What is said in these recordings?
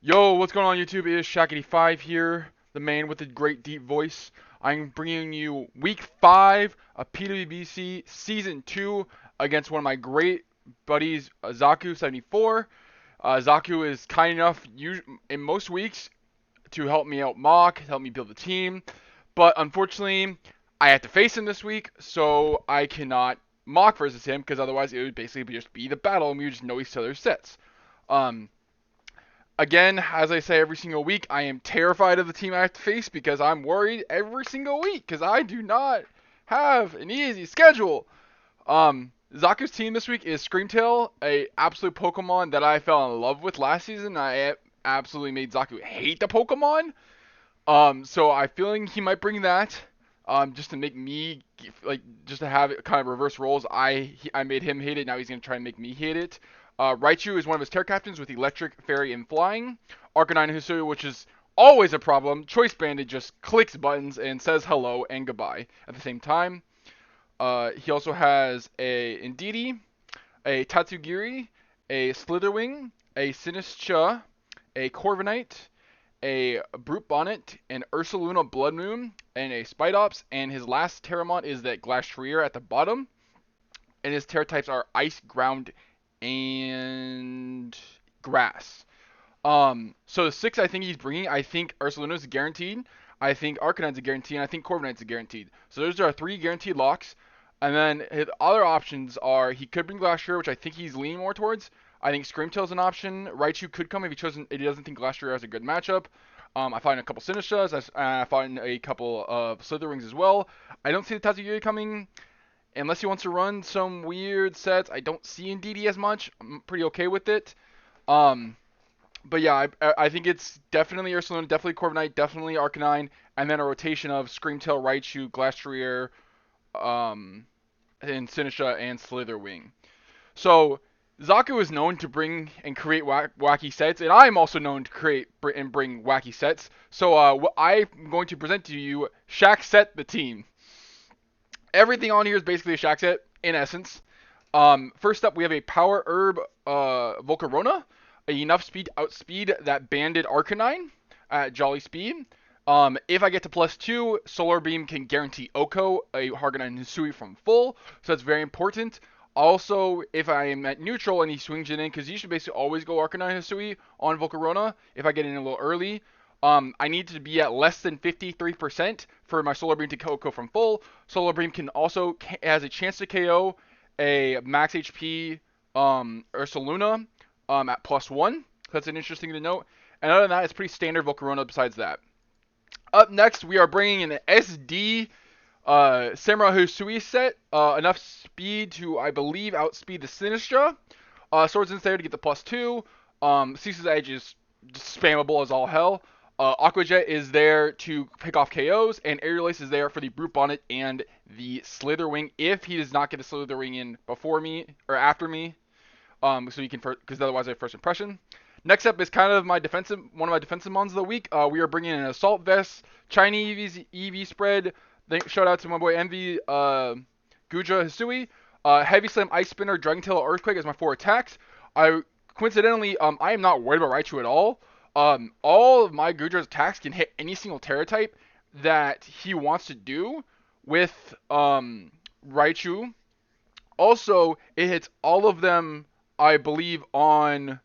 Yo, what's going on YouTube? It is Shaq85 here, the man with the great deep voice. I'm bringing you week 5 of PWBC Season 2 against one of my great buddies, Zaku74. Zaku is kind enough in most weeks to help me out mock, help me build the team, but unfortunately, I have to face him this week, so I cannot mock versus him because otherwise it would basically just be the battle and we would just know each other's sets. Um, Again, as I say every single week, I am terrified of the team I have to face because I'm worried every single week because I do not have an easy schedule. Zaku's team this week is Screamtail, a absolute Pokemon that I fell in love with last season. I absolutely made Zaku hate the Pokemon. So I'm feeling he might bring that. Just to make me just to have it kind of reverse roles. I made him hate it. Now he's gonna try and make me hate it. Raichu is one of his Terra captains with Electric, Fairy, and Flying. Arcanine and Hisui, which is always a problem. Choice Bandit just clicks buttons and says hello and goodbye at the same time. He also has a Indeedee, a Tatsugiri, a Slitherwing, a Sinistcha, a Corviknight, a Brute Bonnet, an Ursaluna Blood Moon, and a Spidops. And his last Terramont is that Glastrier at the bottom. And his Terra types are Ice, Ground, and Grass. So the 6 I think he's bringing, I think Ursaluna's guaranteed. I think Arcanine's a guarantee, and I think Corviknight's a guaranteed. So those are 3 guaranteed locks. And then his other options are he could bring Glastrier, which I think he's leaning more towards. I think Screamtail's an option. Raichu could come if he doesn't think Glastrier has a good matchup. I find a couple Sinistras. I find a couple of Slitherwings as well. I don't see the Tatsugiri coming unless he wants to run some weird sets. I don't see Indeedee as much. I'm pretty okay with it. Um, but yeah, I think it's definitely Ursaluna, definitely Corviknight, definitely Arcanine, and then a rotation of Screamtail, Raichu, Glastrier, um, and Sinistcha and Slitherwing. So Zaku is known to bring and create wacky sets, and I'm also known to create and bring wacky sets. So I'm going to present to you Shaq Set the team. Everything on here is basically a Shaq Set in essence. First up, we have a Power Herb Volcarona, enough speed to outspeed that banded Arcanine at Jolly Speed. If I get to +2, Solar Beam can guarantee Oko, a Harganine Hisui from full, so that's very important. Also, if I am at neutral and he swings it in, because you should basically always go Arcanine Hisui on Volcarona if I get in a little early. I need to be at less than 53% for my Solar Beam to Oko from full. Solar Beam can also has a chance to KO a max HP Ursaluna at +1. That's an interesting to note. And other than that, it's pretty standard Volcarona besides that. Up next, we are bringing an SD Samurai Hisui set. Enough speed to, I believe, outspeed the Sinistcha. Swords in there to get the +2. Cease's Edge is spammable as all hell. Aqua Jet is there to pick off KOs, and Aerial Ace is there for the Brute Bonnet and the Slitherwing if he does not get the Slitherwing in before me or after me. So you can, because otherwise I have first impression. Next up is kind of one of my defensive mons of the week. We are bringing in an Assault Vest, Chinese EV spread. Shout out to my boy Envy, Gudra Hisui. Heavy Slam, Ice Spinner, Dragon Tail, Earthquake as my 4 attacks. Coincidentally, I am not worried about Raichu at all. All of my Gudra's attacks can hit any single Terra type that he wants to do with Raichu. Also, it hits all of them, I believe, on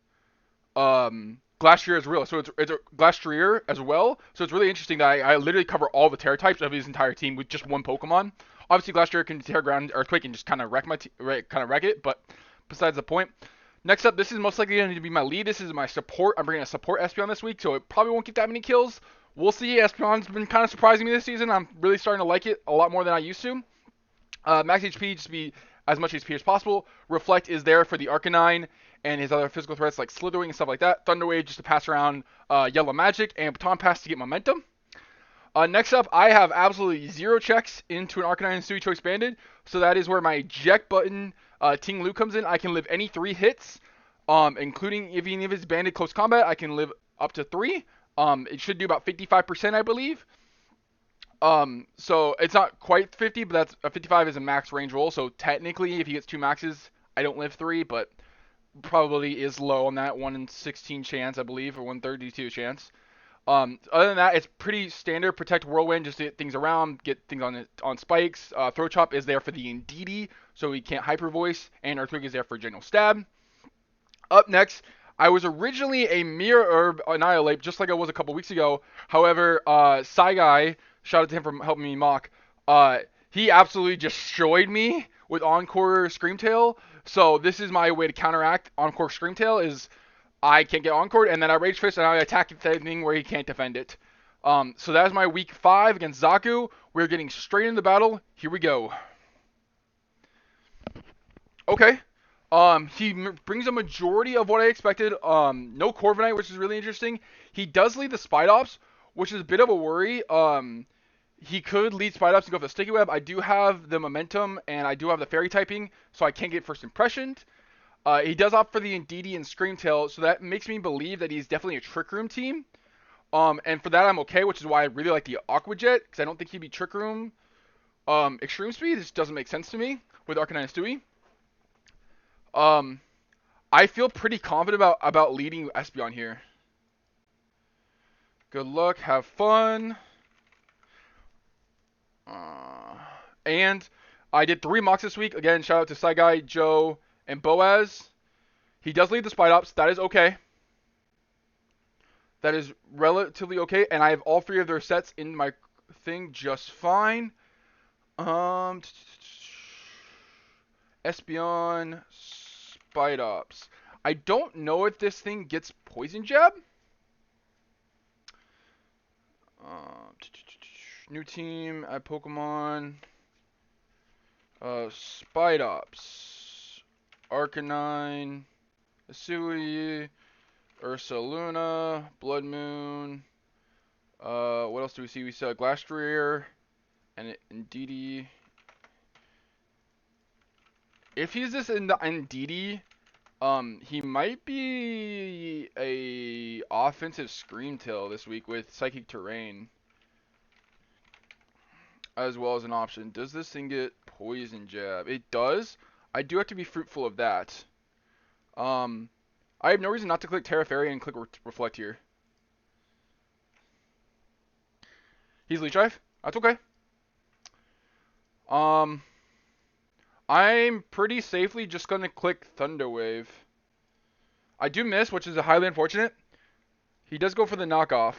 Glastrier as well. So it's a Glastrier as well. So it's really interesting that I literally cover all the Terra types of his entire team with just one Pokemon. Obviously, Glastrier can Terra Ground, Earthquake, and just kind of wreck it. But besides the point. Next up, this is most likely going to be my lead. This is my support. I'm bringing a support Espeon this week, so it probably won't get that many kills. We'll see. Espeon's been kind of surprising me this season. I'm really starting to like it a lot more than I used to. Max HP, just be as much HP as possible. Reflect is there for the Arcanine and his other physical threats like Slitherwing and stuff like that. Thunder Wave just to pass around Yellow Magic, and Baton Pass to get momentum. Next up, I have absolutely 0 checks into an Arcanine and Hisui Choice Banded, so that is where my eject button Ting Lu comes in. I can live any 3 hits, including even if it's banded close combat, I can live up to 3. It should do about 55%, I believe. So it's not quite 50, but that's 55 is a max range roll. So technically, if he gets 2 maxes, I don't live 3, but probability is low on that 1 in 16 chance, I believe, or 132 chance. Other than that, it's pretty standard. Protect Whirlwind, just get things around, get things on spikes. Throw Chop is there for the Indeedee, so he can't Hyper Voice, and Earthquake is there for General Stab. Up next, I was originally a Mirror Herb Annihilate, just like I was a couple weeks ago. However, Guy, shout out to him for helping me mock, he absolutely destroyed me with Encore Screamtail. So this is my way to counteract Encore Screamtail is I can't get Encored, and then I Rage Fist, and I attack the thing where he can't defend it. So that is my week 5 against Zaku. We're getting straight into battle. Here we go. Okay. He brings a majority of what I expected. No Corviknight, which is really interesting. He does lead the Spidops, which is a bit of a worry. He could lead Spidops and go for the Sticky Web. I do have the Momentum, and I do have the Fairy typing, so I can't get First Impression. He does opt for the Indeedee and Screamtail, so that makes me believe that he's definitely a Trick Room team. And for that I'm okay, which is why I really like the Aqua Jet, because I don't think he'd be Trick Room Extreme Speed. This doesn't make sense to me with Arcanine Stewie. I feel pretty confident about leading Espeon here. Good luck, have fun. And I did 3 mocks this week. Again, shout out to Guy, Joe, and Boaz. He does lead the Spidops. That is okay. That is relatively okay. And I have all 3 of their sets in my thing just fine. Espeon, Spidops. I don't know if this thing gets Poison Jab. New team, add Pokemon. Spidops. Arcanine. Asui. Ursaluna. Blood Moon. What else do we see? We saw Glastrier. And Indeedee. If he's this in the Indeedee, he might be a offensive Screamtail this week with Psychic Terrain as well as an option. Does this thing get Poison Jab? It does. I do have to be fruitful of that. I have no reason not to click Terra Fairy and click Reflect here. He's Leech Life. That's okay. I'm pretty safely just gonna click Thunder Wave. I do miss, which is highly unfortunate. He does go for the knockoff.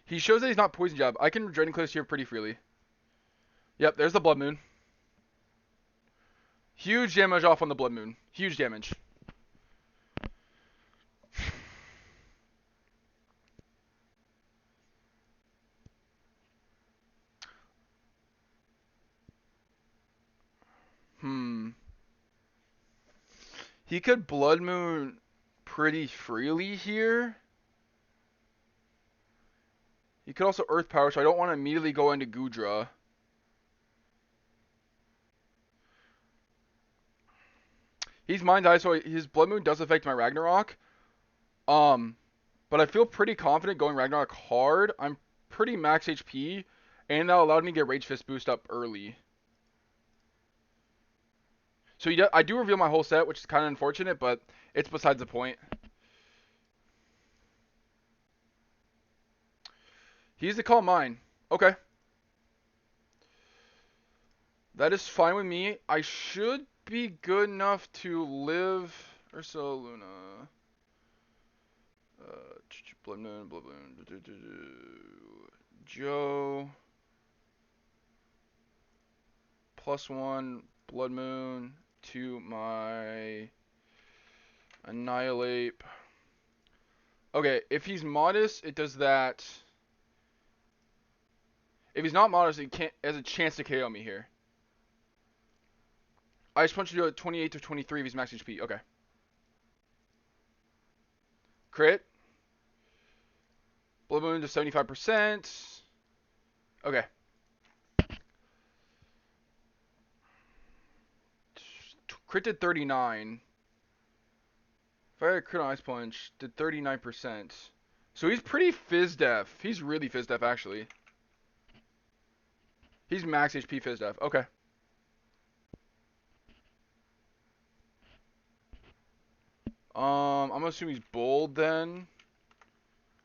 He shows that he's not Poison Jab. I can Drain Eclipse here pretty freely. Yep, there's the Blood Moon. Huge damage off on the Blood Moon. Huge damage. He could Blood Moon pretty freely here. He could also Earth Power, so I don't want to immediately go into Goodra. He's Mind Eye, so his Blood Moon does affect my Ragnarok. But I feel pretty confident going Ragnarok hard. I'm pretty max HP, and that allowed me to get Rage Fist boost up early. So I do reveal my whole set, which is kind of unfortunate, but it's besides the point. He's the Calm Mind. Okay. That is fine with me. I should be good enough to live Ursaluna. Blood Moon, Blood Moon. Joe. +1 Blood Moon to my Annihilate. Okay, if he's modest, it does that. If he's not modest, he can't has a chance to KO me here. I just want you to do a 28 to 23 if he's max HP. Okay. Crit. Blood Moon to 75%. Okay. Crit did 39. If I had a crit on Ice Punch, did 39%. So he's pretty Fizz Def. He's really Fizz Def, actually. He's max HP Fizz Def. Okay. I'm gonna assume he's bold then.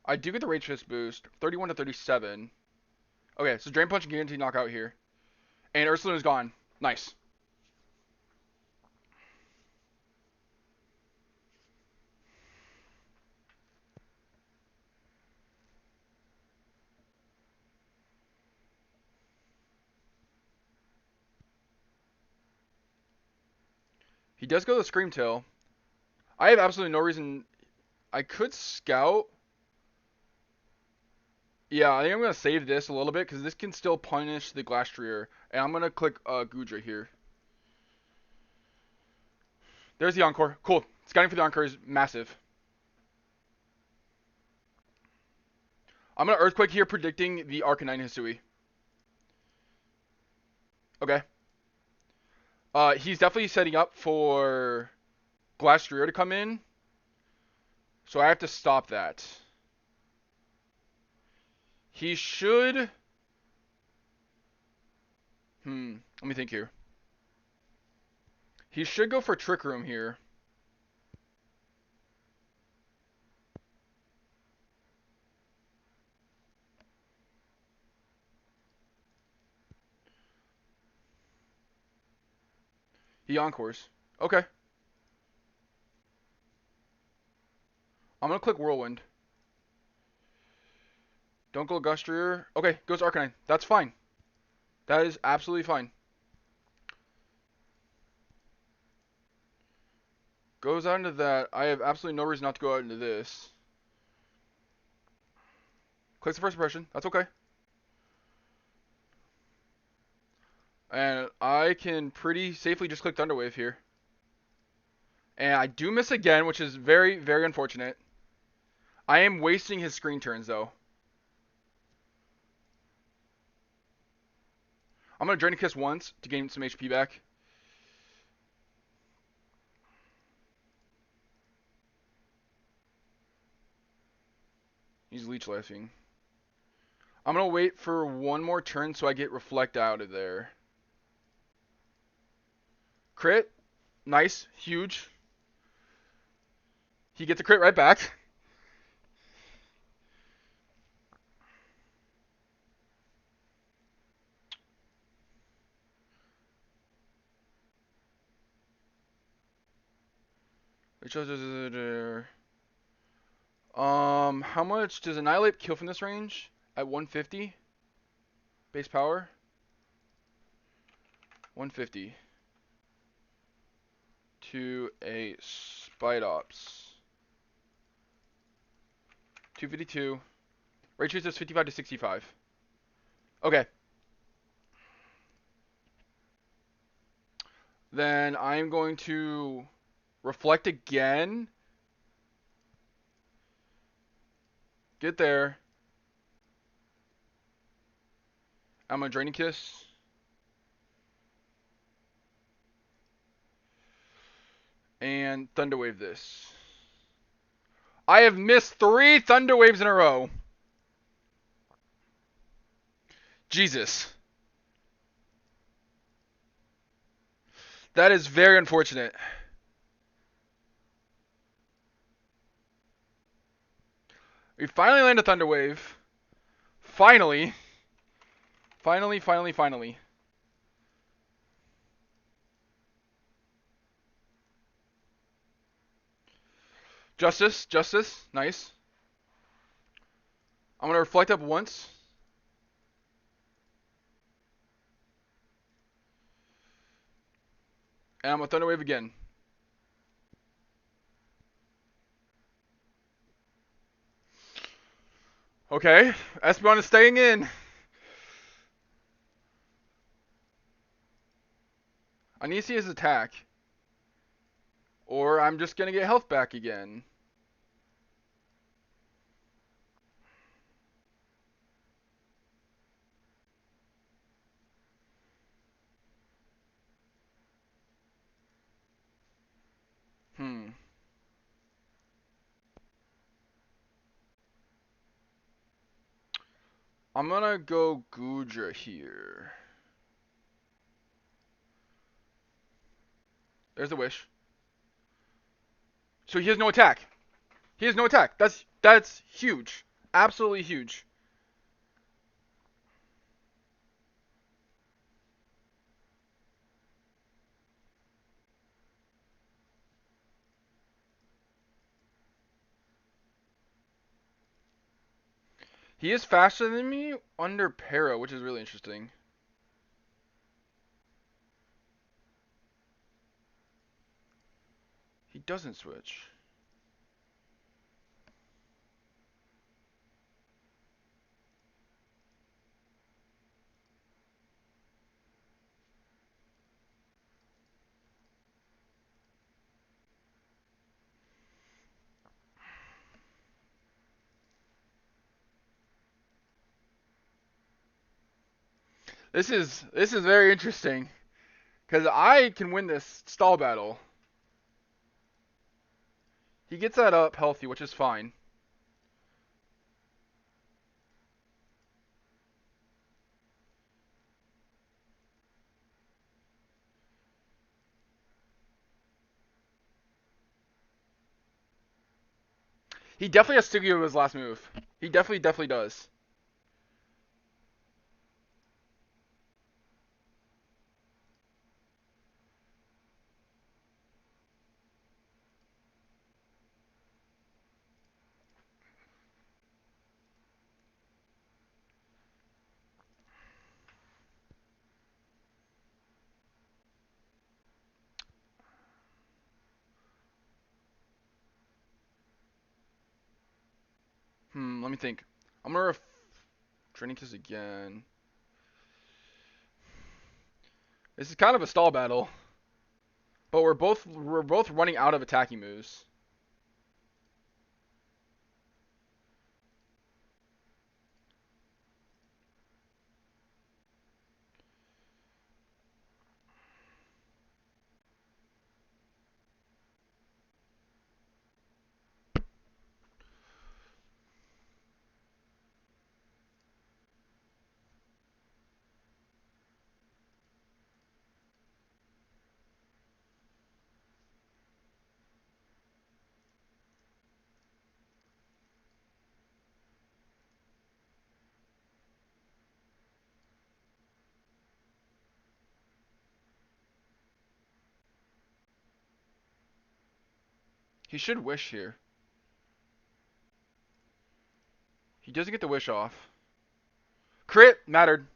I do get the Rage Fist boost. 31 to 37. Okay, so Drain Punch and guaranteed knockout here. And Ursulin is gone. Nice. He does go to Scream Tail. I have absolutely no reason. I could scout. Yeah, I think I'm going to save this a little bit because this can still punish the Glastrier. And I'm going to click Gudra here. There's the Encore. Cool. Scouting for the Encore is massive. I'm going to Earthquake here predicting the Arcanine Hisui. Okay. He's definitely setting up for Glastrier to come in. So I have to stop that. He should... let me think here. He should go for Trick Room here. He Encores. Okay. I'm going to click Whirlwind. Don't go Gustrier. Okay, goes Arcanine. That's fine. That is absolutely fine. Goes out into that. I have absolutely no reason not to go out into this. Clicks the first impression. That's okay. And I can pretty safely just click Thunderwave here. And I do miss again, which is very, very unfortunate. I am wasting his screen turns, though. I'm going to Drain a Kiss once to gain some HP back. He's Leech Lifing. I'm going to wait for one more turn so I get Reflect out of there. Crit. Nice. Huge. He gets a crit right back. How much does Annihilate kill from this range? At 150? Base power? 150. To a Spidops. 252. Rage Trace is 55 to 65. Okay. Then I'm going to Reflect again. Get there. I'm going to Draining Kiss. And Thunderwave this. I have missed 3 Thunderwaves in a row. Jesus. That is very unfortunate. We finally land a Thunderwave. Finally. Finally. Justice. Nice. I'm going to Reflect up once. And I'm going to Thunderwave again. Okay. Espeon is staying in. I need to see his attack. Or I'm just going to get health back again. I'm going to go Gudra here. There's the wish. So he has no attack. He has no attack. That's huge. Absolutely huge. He is faster than me under para, which is really interesting. He doesn't switch. This is very interesting because I can win this stall battle. He gets that up healthy, which is fine. He definitely has Sugi with his last move. He definitely does. Let me think. I'm gonna training kiss again. This is kind of a stall battle, but we're both running out of attacking moves. He should wish here. He doesn't get the wish off. Crit mattered.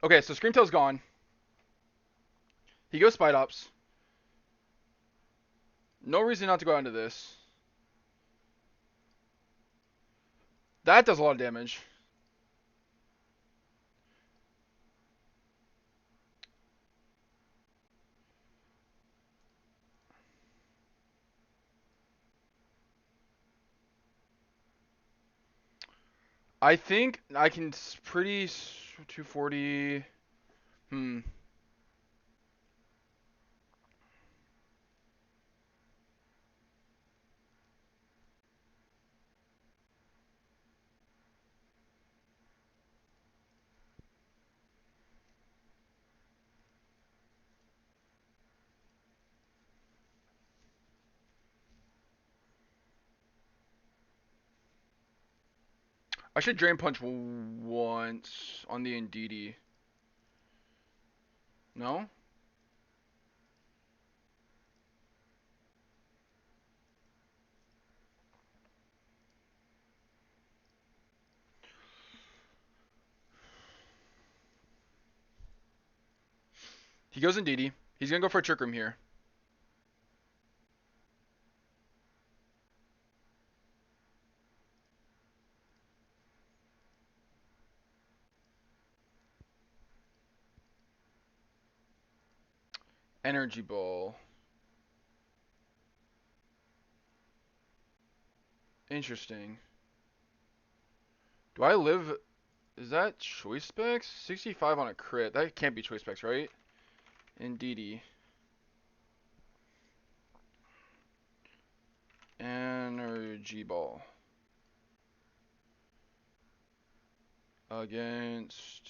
Okay, so Screamtail's gone. He goes Spite Ops. No reason not to go into this. That does a lot of damage. I think I can pretty 240. Hmm. I should Drain Punch once on the Indeedee. No? He goes Indeedee. He's gonna go for a Trick Room here. Energy Ball. Interesting. Do I live? Is that Choice Specs? 65 on a crit. That can't be Choice Specs, right? Indeedee. Energy Ball. Against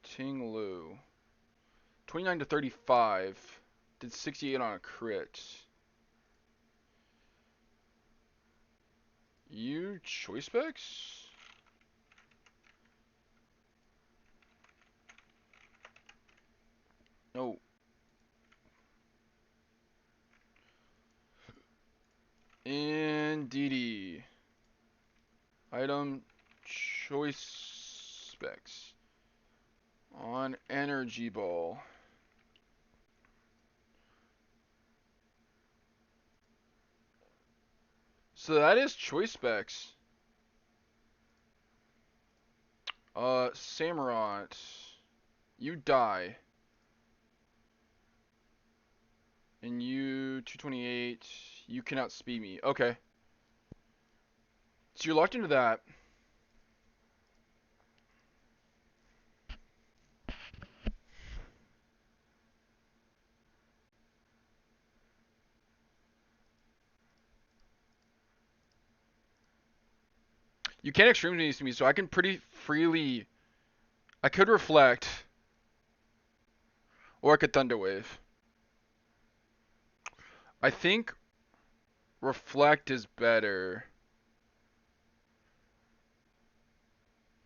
Ting Lu. 29 to 35. Did 68 on a crit. You choice specs? No. Indeedy. Item choice specs. On energy ball. So that is choice specs. Samurott. You die. And you 228. You cannot speed me. Okay. So you're locked into that. You can't extremely speed me, so I can pretty freely. I could reflect. Or I could thunder wave. I think reflect is better.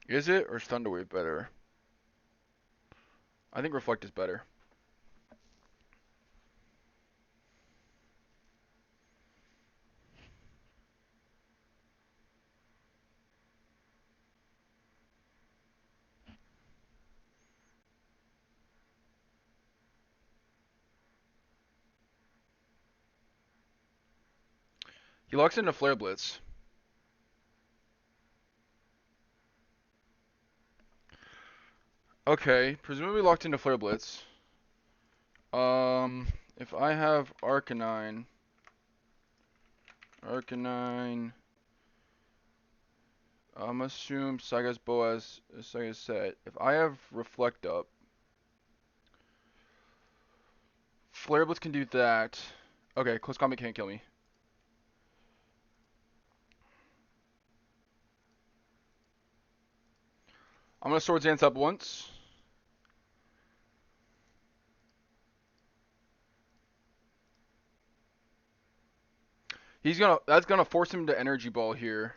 Is it? Or is thunder wave better? I think reflect is better. He locks into Flare Blitz. Okay, presumably locked into Flare Blitz. If I have Arcanine, I'm assume Saga's Boaz, Saga's set. If I have Reflect up, Flare Blitz can do that. Okay, Close Combat can't kill me. I'm gonna Swords Dance up once. That's gonna force him to Energy Ball here.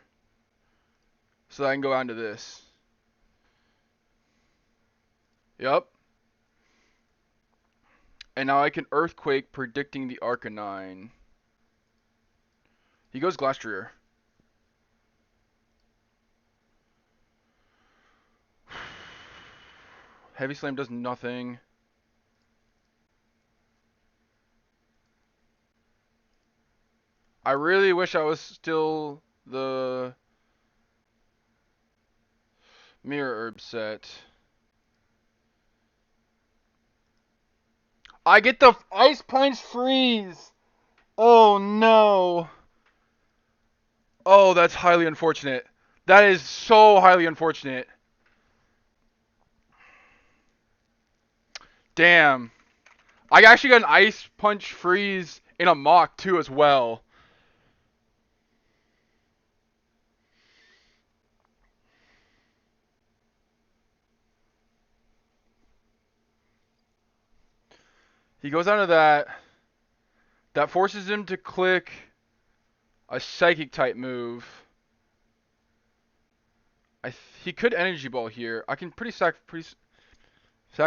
So that I can go on to this. Yep. And now I can Earthquake predicting the Arcanine. He goes Glastrier. Heavy Slam does nothing. I really wish I was still the Mirror Herb set. I get the Ice Punch Freeze! Oh no! Oh, that's highly unfortunate. That is so highly unfortunate. Damn. I actually got an Ice Punch Freeze in a mock too as well. He goes onto that. That forces him to click a Psychic type move. He could Energy Ball here. I can sack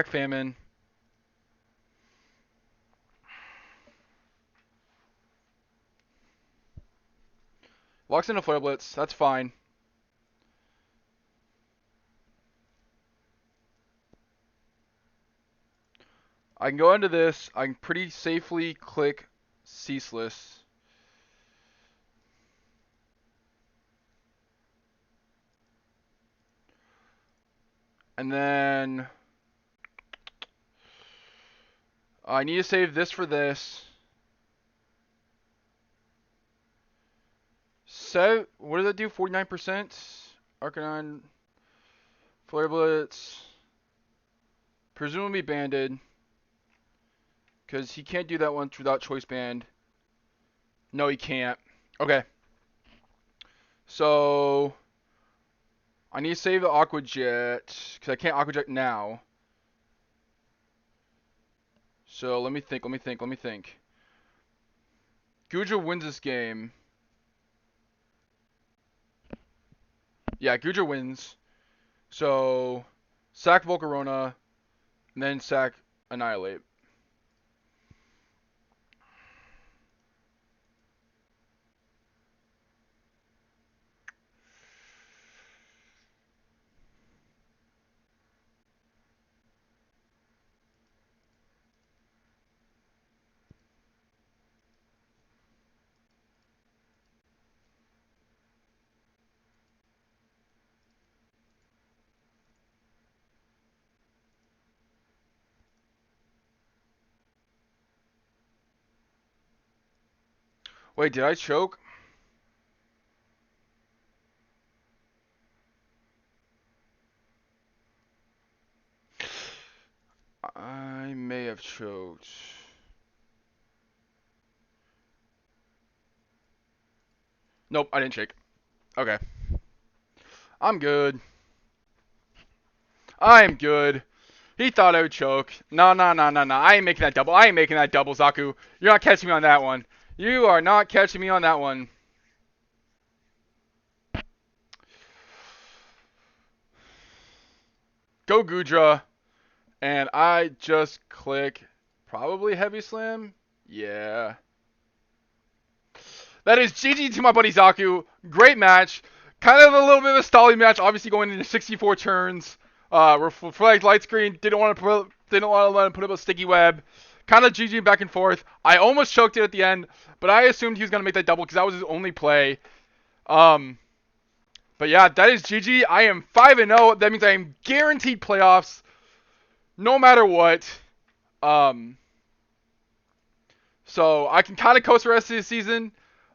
Famine. Locks into Flare Blitz. That's fine. I can go into this. I can pretty safely click Ceaseless. And then I need to save this for this. What does that do? 49%? Arcanine. Flare Blitz. Presumably banded. Because he can't do that once without Choice Band. No, he can't. Okay. So I need to save the Aqua Jet. Because I can't Aqua Jet now. So let me think. Guja wins this game. Yeah, Guja wins. So sack Volcarona, and then sack Annihilate. Wait, did I choke? I may have choked. Nope, I didn't shake. Okay. I'm good. I am good. He thought I would choke. No. I ain't making that double. I ain't making that double, Zaku. You're not catching me on that one. You are not catching me on that one. Go Gudra. And I just click probably Heavy Slam. Yeah. That is GG to my buddy Zaku. Great match. Kind of a little bit of a stalling match, obviously going into 64 turns. Reflect light screen. Didn't want to let him put up a sticky web. Kind of GG back and forth. I almost choked it at the end, but I assumed he was gonna make that double because that was his only play. But yeah, that is GG. I am 5-0. That means I am guaranteed playoffs, no matter what. So I can kind of coast the rest of the season.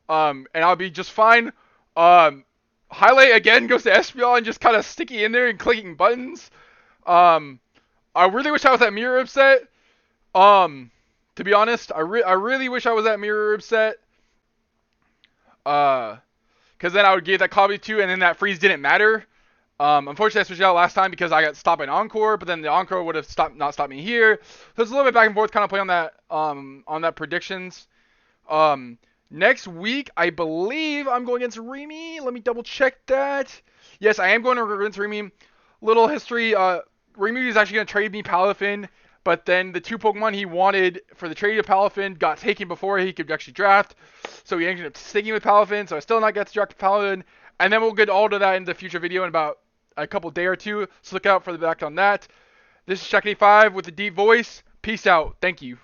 And I'll be just fine. Highlight again goes to SPL and just kind of sticky in there and clicking buttons. I really wish I was at Mirror Upset. To be honest, I really wish I was at Mirror Upset. Because then I would give that copy to, and then that freeze didn't matter. Unfortunately, I switched out last time because I got stopped in Encore, but then the Encore would have not stopped me here. So it's a little bit back and forth, kind of play on that predictions. Next week, I believe I'm going against Remy. Let me double check that. Yes, I am going against Remy. Little history. Remy is actually going to trade me Palafin, but then the 2 Pokemon he wanted for the trade of Palafin got taken before he could actually draft. So he ended up sticking with Palafin, so I still not get to draft Palafin. And then we'll get all to that in the future video in about a couple day or two. So look out for the back on that. This is Shaq85 with a deep voice. Peace out. Thank you.